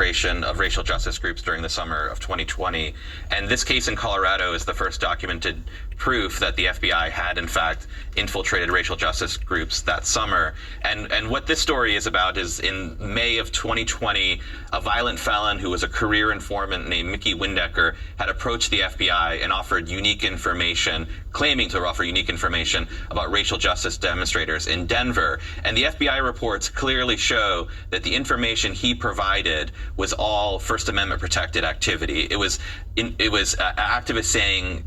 of racial justice groups during the summer of 2020. And this case in Colorado is the first documented proof that the FBI had, in fact, infiltrated racial justice groups that summer. And what this story is about is in May of 2020, a violent felon who was a career informant named Mickey Windecker had approached the FBI and offered unique information, claiming to offer unique information about racial justice demonstrators in Denver. And the FBI reports clearly show that the information he provided was all First Amendment protected activity. It was activists saying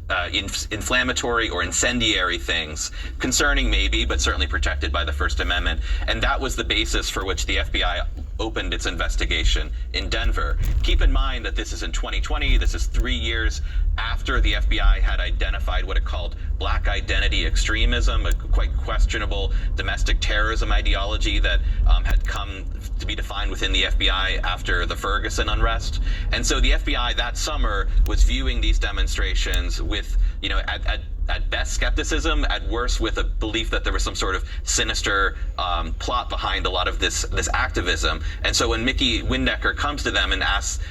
inflammatory or incendiary things, concerning maybe, but certainly protected by the First Amendment. And that was the basis for which the FBI opened its investigation in Denver. Keep in mind that this is in 2020. This is 3 years after the FBI had identified what it called black identity extremism, a quite questionable domestic terrorism ideology that had come to be defined within the FBI after the Ferguson unrest. And so the FBI that summer was viewing these demonstrations with, at best skepticism, at worst with a belief that there was some sort of sinister plot behind a lot of this activism. And so when Mickey Windecker comes to them and asks,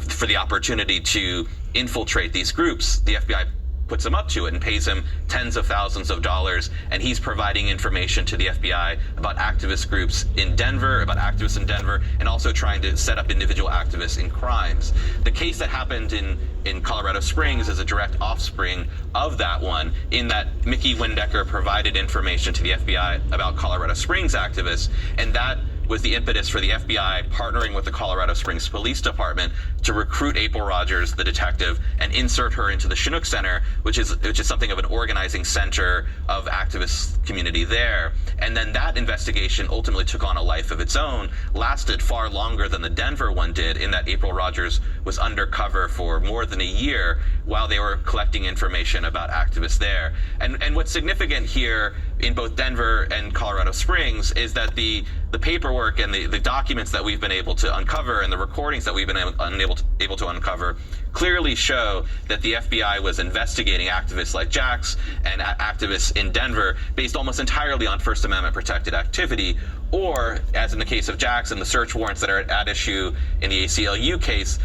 for the opportunity to infiltrate these groups, the FBI puts him up to it and pays him tens of thousands of dollars, and he's providing information to the FBI about activist groups in Denver, and also trying to set up individual activists in crimes. The case that happened in Colorado Springs is a direct offspring of that one, in that Mickey Windecker provided information to the FBI about Colorado Springs activists, and that was the impetus for the FBI partnering with the Colorado Springs Police Department to recruit April Rogers, the detective, and insert her into the Chinook Center, which is something of an organizing center of activist community there. And then that investigation ultimately took on a life of its own, lasted far longer than the Denver one did, in that April Rogers was undercover for more than a year while they were collecting information about activists there. And what's significant here in both Denver and Colorado Springs is that the paperwork and the documents that we've been able to uncover and the recordings that we've been able to uncover clearly show that the FBI was investigating activists like Jax and activists in Denver based almost entirely on First Amendment protected activity, or, as in the case of Jax and the search warrants that are at issue in the ACLU case,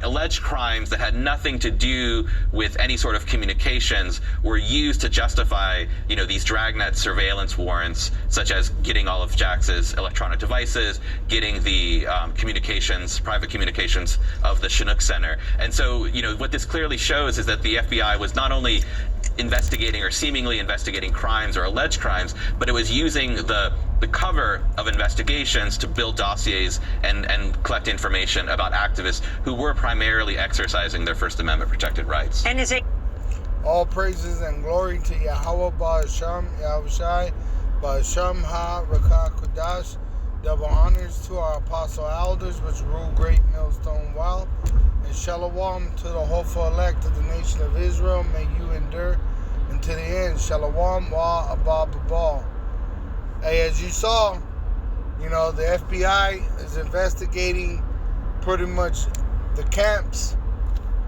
alleged crimes that had nothing to do with any sort of communications were used to justify, these dragnet surveillance warrants, such as getting all of Jax's electronic devices, getting the private communications of the Chinook Center. And so, what this clearly shows is that the FBI was not only investigating or seemingly investigating crimes or alleged crimes, but it was using the cover of investigations to build dossiers and collect information about activists who were primarily exercising their First Amendment protected rights. And is it all praises and glory to Yahweh Ba'asham, Yahushai, Ba'asham Ha-Rakah Kudash. Double honors to our apostle elders, which rule great millstone while. And shalom to the hopeful elect of the nation of Israel. May you endure unto the end. Shalom wa abba babal. Hey, as you saw, the FBI is investigating pretty much the camps.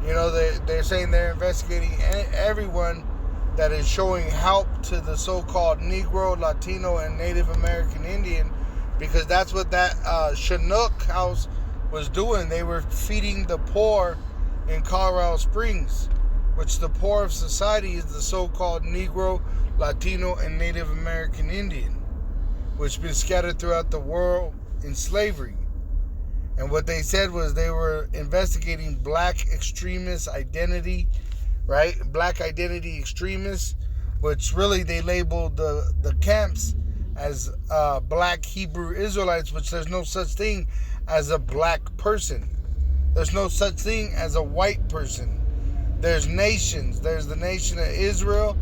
They're saying they're investigating everyone that is showing help to the so-called Negro, Latino, and Native American Indian, because that's what that Chinook house was doing. They were feeding the poor in Colorado Springs, which the poor of society is the so-called Negro, Latino, and Native American Indian, which been scattered throughout the world in slavery. And what they said was they were investigating black extremist identity, right? Black identity extremists, which really they labeled the camps as black Hebrew Israelites, which there's no such thing as a black person. There's no such thing as a white person. There's nations. There's the nation of Israel,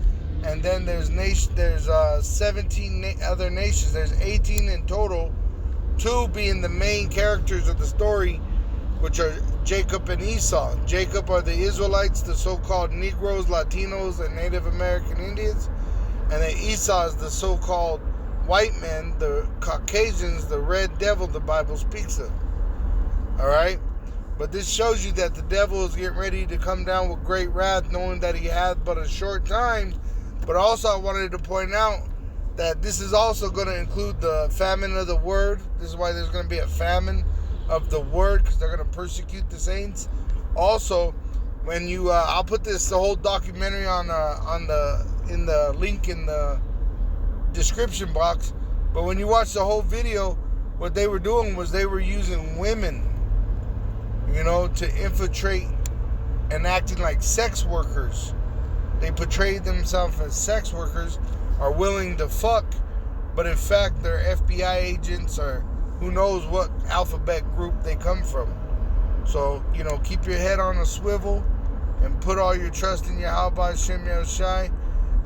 and then there's 17 other nations. There's 18 in total, 2 being the main characters of the story, which are Jacob and Esau. Jacob are the Israelites, the so-called Negroes, Latinos, and Native American Indians, and then Esau is the so-called white men, the Caucasians, the red devil the Bible speaks of. Alright? But this shows you that the devil is getting ready to come down with great wrath, knowing that he had but a short time. But also I wanted to point out that this is also going to include the famine of the word. This is why there's going to be a famine of the word, because they're going to persecute the saints. Also, when you, I'll put the whole documentary in the link in the description box. But when you watch the whole video, what they were doing was they were using women, to infiltrate and acting like sex workers. They portrayed themselves as sex workers, are willing to fuck, but in fact they're FBI agents or who knows what alphabet group they come from. So, keep your head on a swivel and put all your trust in Yahweh Hashem Yahushai,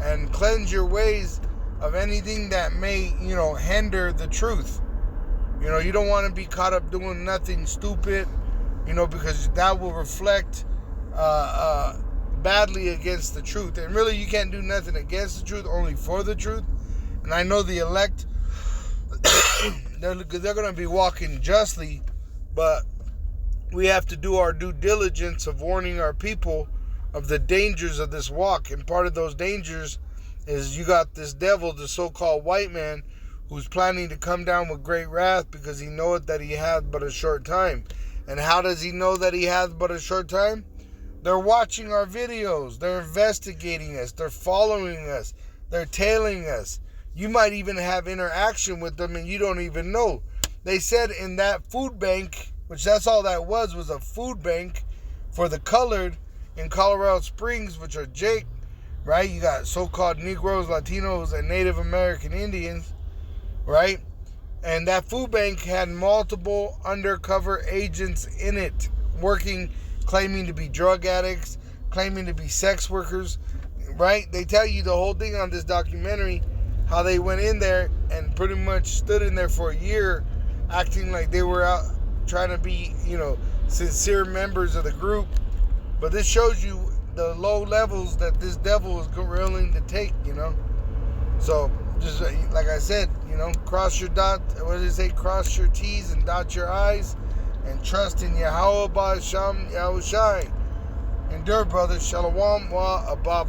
and cleanse your ways of anything that may, hinder the truth. You don't want to be caught up doing nothing stupid, because that will reflect badly against the truth. And really, you can't do nothing against the truth, only for the truth. And I know the elect, they're going to be walking justly, but we have to do our due diligence of warning our people of the dangers of this walk. And part of those dangers is you got this devil, the so-called white man, who's planning to come down with great wrath because he knoweth that he hath but a short time. And how does he know that he hath but a short time? They're watching our videos. They're investigating us. They're following us. They're tailing us. You might even have interaction with them and you don't even know. They said in that food bank, which that's all that was a food bank for the colored in Colorado Springs, which are Jake, right? You got so-called Negroes, Latinos, and Native American Indians, right? And that food bank had multiple undercover agents in it, working, claiming to be drug addicts, claiming to be sex workers, right? They tell you the whole thing on this documentary, how they went in there and pretty much stood in there for a year, acting like they were out trying to be, sincere members of the group. But this shows you the low levels that this devil is willing to take, So, just like I said, cross your cross your T's and dot your I's, and trust in Yahweh Ba'Sham Yahushai. Endure, brothers. Shalom wa abba.